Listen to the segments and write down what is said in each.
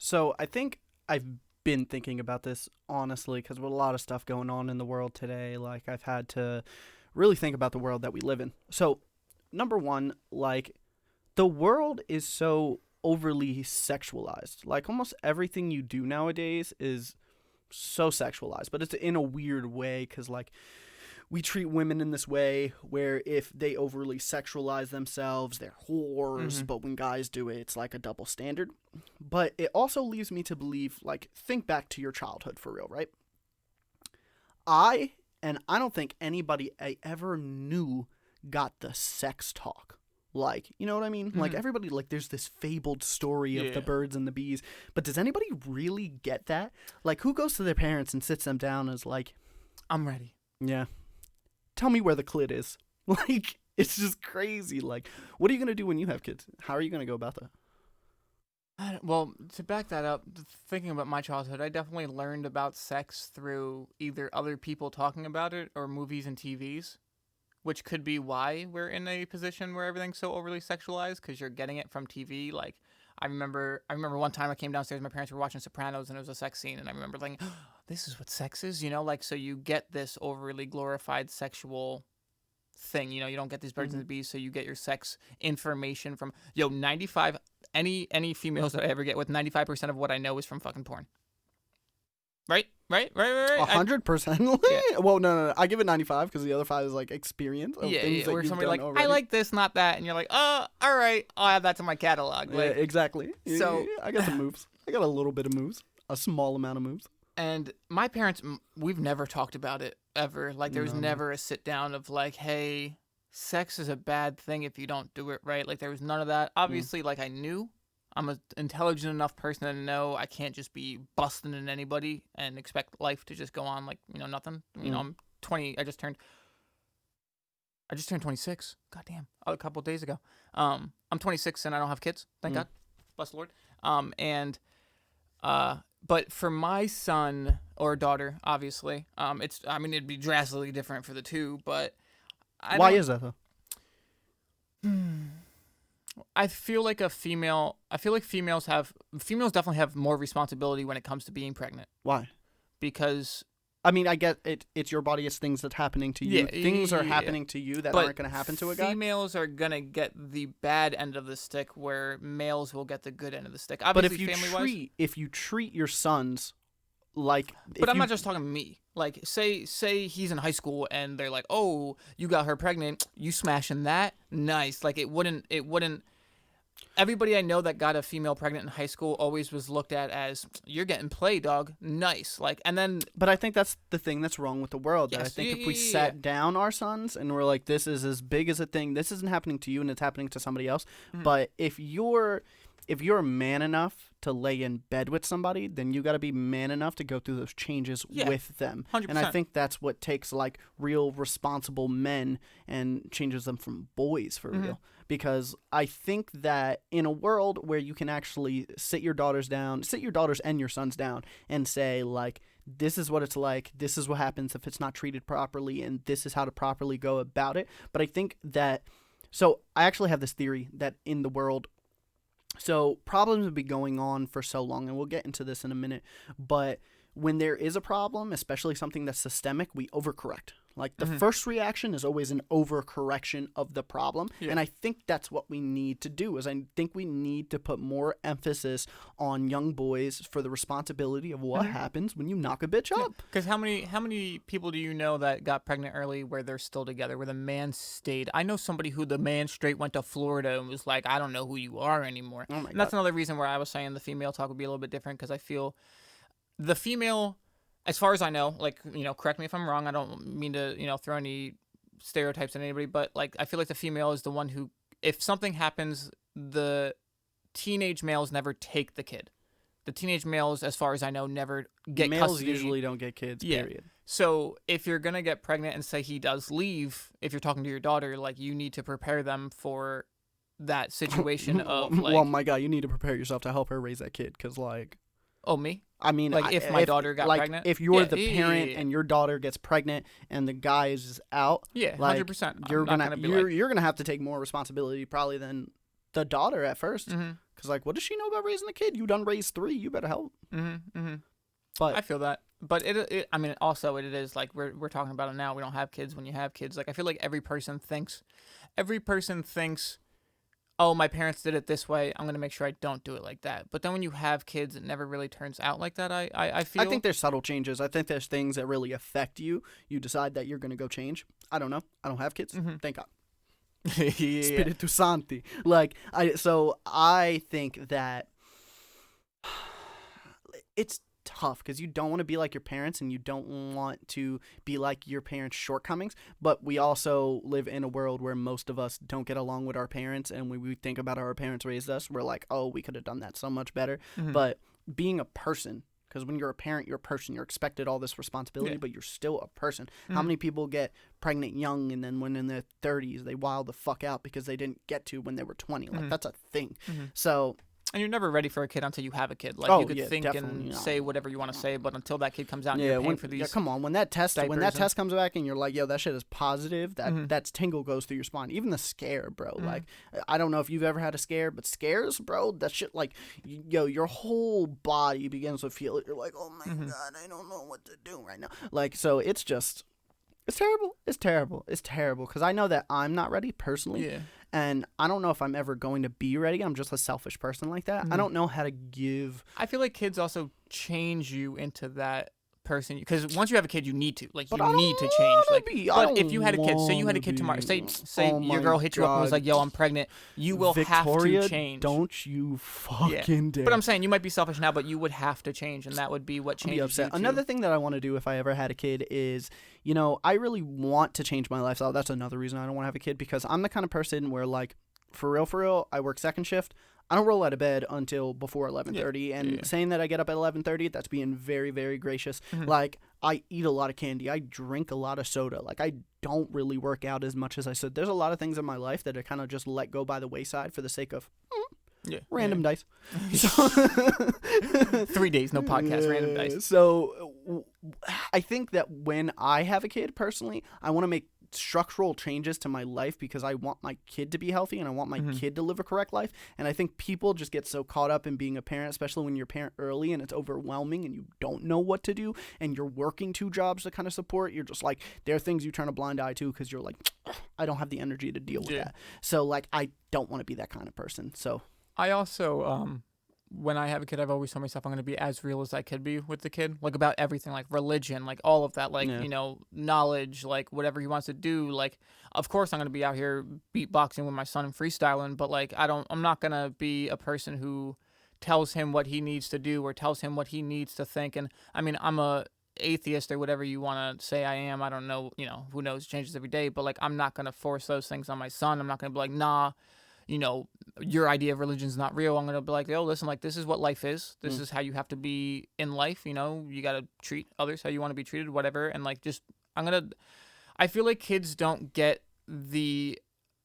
So I think I've been thinking about this honestly because with a lot of stuff going on in the world today, like I've had to really think about the world that we live in. So, number one, like the world is so overly sexualized. Like almost everything you do nowadays is so sexualized, but it's in a weird way because like we treat women in this way where if they overly sexualize themselves, they're whores, but when guys do it, it's like a double standard. But it also leaves me to believe, like, think back to your childhood for real, right? I don't think anybody I ever knew got the sex talk. Like, you know what I mean? Like, everybody, like, there's this fabled story of the birds and the bees. But does anybody really get that? Like, who goes to their parents and sits them down and is like, I'm ready. yeah, tell me where the clit is. Like, it's just crazy. Like, what are you going to do when you have kids? How are you going to go about that? Well, to back that up, thinking about my childhood, I definitely learned about sex through either other people talking about it or movies and TVs, which could be why we're in a position where everything's so overly sexualized because you're getting it from TV. Like, I remember one time I came downstairs, my parents were watching Sopranos, and it was a sex scene, and I remember thinking, oh, this is what sex is, you know? Like, so you get this overly glorified sexual thing, you know? You don't get these birds and the bees, so you get your sex information from, 95, any females that I ever get with, 95% of what I know is from fucking porn. Right? 100%. Yeah. Well, no. I give it 95 because the other 5 is like experience of things that where you've somebody done like, already. I like this, not that, and you're like, oh, all right, I'll add that to my catalog. Yeah, Like, exactly. So- Yeah, I got some moves. I got a little bit of moves. A small amount of moves. and my parents, we've never talked about it ever. Like, there was No. never a sit down of like, hey, sex is a bad thing if you don't do it right. Like, there was none of that. Obviously, like, I knew. I'm an intelligent enough person to know I can't just be busting in anybody and expect life to just go on like, nothing. You know, I'm 20. I just turned 26. Goddamn, a couple of days ago. I'm 26 and I don't have kids. Thank God. Bless the Lord. But for my son or daughter, obviously, it'd be drastically different for the two, but Why is that, though? I feel like females definitely have more responsibility when it comes to being pregnant. Why? Because I mean, I get it. It's your body. It's things that's happening to you. Yeah, Things are yeah. happening to you that But aren't going to happen to a guy. females are gonna get the bad end of the stick, where males will get the good end of the stick. But Obviously, if you treat your sons like, but I'm not just talking me. Like, say he's in high school and they're like, "Oh, you got her pregnant. You smashing that? Nice." Like, it wouldn't. Everybody I know that got a female pregnant in high school always was looked at as, you're getting play, dog. Nice. Like, and then... But I think that's the thing that's wrong with the world. That I Yes, think if we sat down our sons and we're like, this is as big as a thing, this isn't happening to you and it's happening to somebody else. But if you're man enough to lay in bed with somebody, then you got to be man enough to go through those changes with them. 100%. And I think that's what takes like real responsible men and changes them from boys for real. Because I think that in a world where you can actually sit your daughters and your sons down and say, like, this is what it's like, this is what happens if it's not treated properly, and this is how to properly go about it. But I think that, so I actually have this theory that in the world, so problems have been going on for so long, and we'll get into this in a minute, but when there is a problem, especially something that's systemic, we overcorrect. Like, the first reaction is always an overcorrection of the problem. Yeah. And I think that's what we need to do, is I think we need to put more emphasis on young boys for the responsibility of what happens when you knock a bitch up. Because how many people do you know that got pregnant early where they're still together, where the man stayed? I know somebody who the man straight went to Florida and was like, I don't know who you are anymore. Oh my God. And that's another reason where I was saying the female talk would be a little bit different, because I feel the female... As far as I know, like, correct me if I'm wrong. I don't mean to, throw any stereotypes at anybody, but, like, I feel like the female is the one who, if something happens, the teenage males never take the kid. The teenage males, as far as I know, never get Males custody. usually don't get kids, period. So if you're going to get pregnant and say he does leave, if you're talking to your daughter, like, you need to prepare them for that situation of, like... Well, my God, you need to prepare yourself to help her raise that kid, because, like... Oh, me? I mean, like, if my daughter got pregnant? If you're the parent and your daughter gets pregnant and the guy is just out, Yeah, like, 100%. You're gonna have to take more responsibility probably than the daughter at first. Mm-hmm. Because, like, what does she know about raising a kid? You done raised 3. You better help. Mm-hmm. Mm-hmm. But I feel that. But I mean, also it is like we're talking about it now. We don't have kids. When you have kids, like I feel like every person thinks, oh, my parents did it this way. I'm gonna make sure I don't do it like that. But then when you have kids, it never really turns out like that. I feel. I think there's subtle changes. I think there's things that really affect you. You decide that you're gonna go change. I don't know. I don't have kids. Mm-hmm. Thank God. Yeah. Spiritu Santi. Like I think that it's tough because you don't want to be like your parents and you don't want to be like your parents' shortcomings, but we also live in a world where most of us don't get along with our parents, and when we think about how our parents raised us, we're like, oh, we could have done that so much better. Mm-hmm. But being a person, because when you're a parent, you're a person, you're expected all this responsibility, but you're still a person. Mm-hmm. How many people get pregnant young and then when in their 30s they wild the fuck out because they didn't get to when they were 20? Like, that's a thing. Mm-hmm. So And you're never ready for a kid until you have a kid. Like you could think and say whatever you want to say, but until that kid comes out, and you're paying for these. Yeah, come on. When that test comes back and you're like, yo, that shit is positive. That tingle goes through your spine. Even the scare, bro. Mm-hmm. Like, I don't know if you've ever had a scare, but scares, bro, that shit, like, yo, your whole body begins to feel it. You're like, oh my God, I don't know what to do right now. Like, so it's just, it's terrible. It's terrible. It's terrible because I know that I'm not ready personally. Yeah. And I don't know if I'm ever going to be ready. I'm just a selfish person like that. I don't know how to give. I feel like kids also change you into that person, because once you have a kid, you need to need to change. Like, but if you had a kid, say you had a kid tomorrow, say your girl hit you up and was like, "Yo, I'm pregnant," you will have to change. Don't you fucking dare. But I'm saying you might be selfish now, but you would have to change, and that would be what changes. Be upset. You too. Another thing that I want to do if I ever had a kid is, I really want to change my lifestyle. That's another reason I don't want to have a kid, because I'm the kind of person where, like, for real, I work second shift. I don't roll out of bed until before 11:30, and saying that I get up at 11:30, that's being very, very gracious. Like, I eat a lot of candy. I drink a lot of soda. Like, I don't really work out as much as I should. There's a lot of things in my life that are kind of just let go by the wayside for the sake of random dice. So 3 days, no podcast, random dice. So I think that when I have a kid, personally, I want to make structural changes to my life because I want my kid to be healthy and I want my kid to live a correct life. And I think people just get so caught up in being a parent, especially when you're a parent early and it's overwhelming and you don't know what to do and you're working 2 jobs to kind of support. You're just like, there are things you turn a blind eye to because you're like, I don't have the energy to deal with that. So, like, I don't want to be that kind of person. So I also when I have a kid, I've always told myself I'm going to be as real as I could be with the kid, like about everything, like religion, like all of that, like, knowledge, like whatever he wants to do. Like, of course I'm going to be out here beatboxing with my son and freestyling, but like, I'm not going to be a person who tells him what he needs to do or tells him what he needs to think. And I mean, I'm a atheist or whatever you want to say I am. I don't know, who knows, changes every day, but like, I'm not going to force those things on my son. I'm not going to be like, nah, your idea of religion is not real. I'm going to be like, yo, listen, like, this is what life is. This is how you have to be in life. You got to treat others how you want to be treated, whatever. And like, I feel like kids don't get the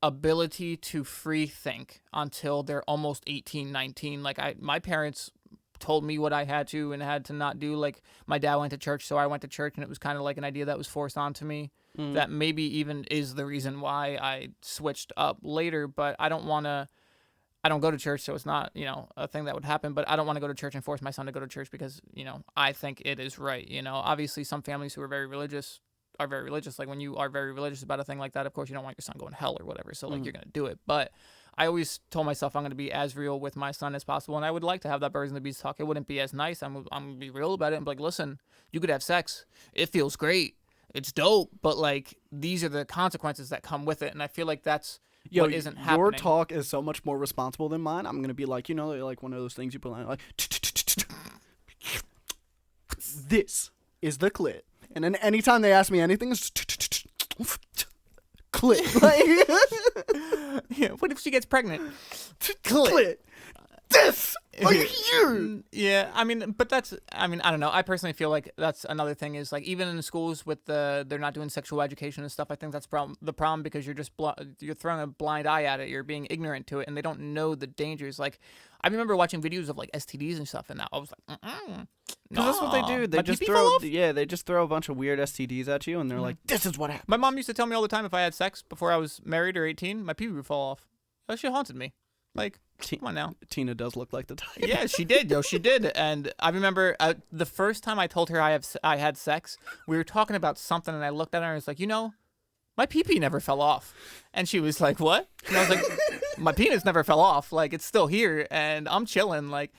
ability to free think until they're almost 18, 19. Like, my parents told me what I had to and had to not do. Like, my dad went to church, so I went to church, and it was kind of like an idea that was forced onto me. That maybe even is the reason why I switched up later, but I don't go to church, so it's not, a thing that would happen, but I don't want to go to church and force my son to go to church because, I think it is right. Obviously some families who are very religious are very religious. Like, when you are very religious about a thing like that, of course you don't want your son going to hell or whatever, so like, you're going to do it. But I always told myself I'm going to be as real with my son as possible, and I would like to have that birds and the bees talk. It wouldn't be as nice. I'm going to be real about it and be like, listen, you could have sex. It feels great. It's dope, but like, these are the consequences that come with it, and I feel like that's what isn't happening. Your talk is so much more responsible than mine. I'm gonna be like, like one of those things you put on, like, this is the clit, and then anytime they ask me anything, it's clit. Like, yeah. What if she gets pregnant? Clit. This right here. Yeah, I mean, I don't know. I personally feel like that's another thing is, like, even in schools with they're not doing sexual education and stuff. I think that's the problem because you're just you're throwing a blind eye at it. You're being ignorant to it, and they don't know the dangers. Like, I remember watching videos of like STDs and stuff, and I was like, because that's what they do. They just throw a bunch of weird STDs at you, and they're like, this is what happened. My mom used to tell me all the time if I had sex before I was married or 18, my pee would fall off. That shit haunted me. Like, come on now. Tina does look like the type. Yeah, she did. Yo, she did. And I remember the first time I told her I had sex, we were talking about something, and I looked at her and I was like, my pee-pee never fell off. And she was like, what? And I was like, my penis never fell off. Like, it's still here, and I'm chilling. Like,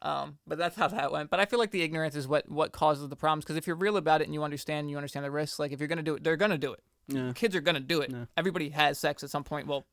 but that's how that went. But I feel like the ignorance is what causes the problems. Because if you're real about it and you understand the risks, like, if you're going to do it, they're going to do it. Yeah. Kids are going to do it. Yeah. Everybody has sex at some point. Well,